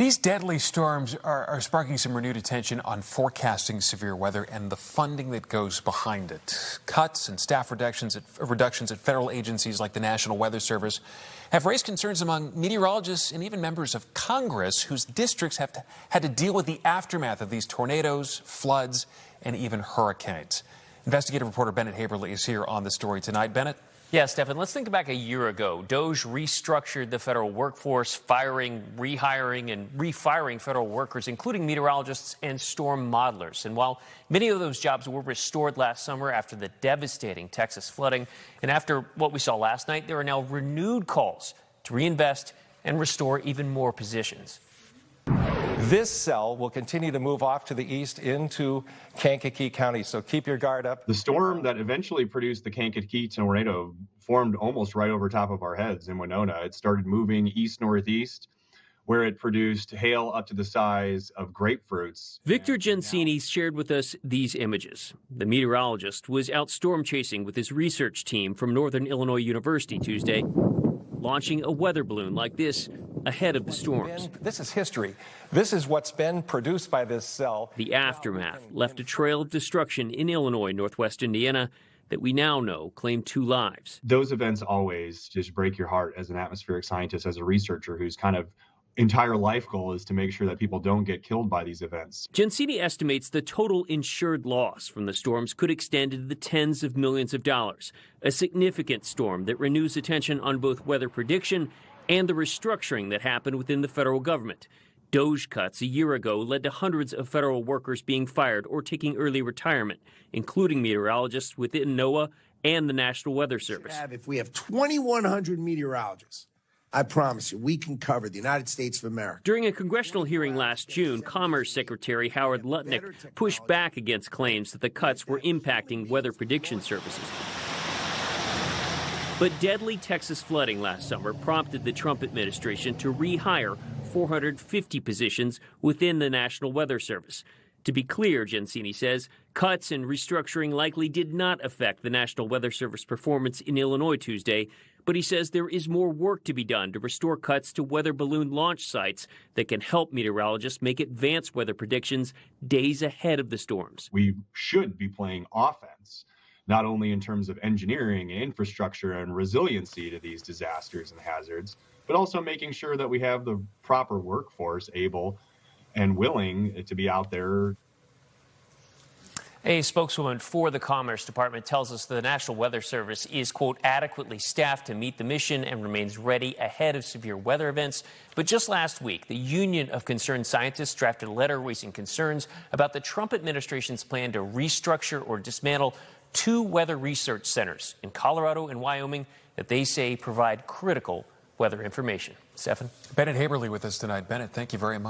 These deadly storms are sparking some renewed attention on forecasting severe weather and the funding that goes behind it. Cuts and staff reductions at federal agencies like the National Weather Service have raised concerns among meteorologists and even members of Congress whose districts have had to deal with the aftermath of these tornadoes, floods, and even hurricanes. Investigative reporter Bennett Haeberle is here on the story tonight. Bennett? Yeah, Stephen, let's think back a year ago. DOGE restructured the federal workforce, firing, rehiring, and refiring federal workers, including meteorologists and storm modelers. And while many of those jobs were restored last summer after the devastating Texas flooding, and after what we saw last night, there are now renewed calls to reinvest and restore even more positions. This cell will continue to move off to the east into Kankakee County, so keep your guard up. The storm that eventually produced the Kankakee tornado formed almost right over top of our heads in Winona. It started moving east-northeast, where it produced hail up to the size of grapefruits. Victor Gensini shared with us these images. The meteorologist was out storm chasing with his research team from Northern Illinois University Tuesday, launching a weather balloon like this ahead of the storms. This is history. This is what's been produced by this cell. The aftermath left a trail of destruction in Illinois, northwest Indiana, that we now know claimed 2 lives. Those events always just break your heart as an atmospheric scientist, as a researcher whose kind of entire life goal is to make sure that people don't get killed by these events. Gensini estimates the total insured loss from the storms could extend into the tens of millions of dollars, a significant storm that renews attention on both weather prediction and the restructuring that happened within the federal government. DOGE cuts a year ago led to hundreds of federal workers being fired or taking early retirement, including meteorologists within NOAA and the National Weather Service. If we have 2,100 meteorologists, I promise you, we can cover the United States of America. During a congressional hearing last June, Commerce Secretary Howard Lutnick pushed back against claims that the cuts were impacting weather prediction services. But deadly Texas flooding last summer prompted the Trump administration to rehire 450 positions within the National Weather Service. To be clear, Gensini says, cuts and restructuring likely did not affect the National Weather Service performance in Illinois Tuesday, but he says there is more work to be done to restore cuts to weather balloon launch sites that can help meteorologists make advanced weather predictions days ahead of the storms. We should be playing offense, not only in terms of engineering, infrastructure, and resiliency to these disasters and hazards, but also making sure that we have the proper workforce able and willing to be out there. A spokeswoman for the Commerce Department tells us the National Weather Service is, quote, adequately staffed to meet the mission and remains ready ahead of severe weather events. But just last week, the Union of Concerned Scientists drafted a letter raising concerns about the Trump administration's plan to restructure or dismantle 2 weather research centers in Colorado and Wyoming that they say provide critical weather information. Stephen? Bennett Haeberle with us tonight. Bennett, thank you very much.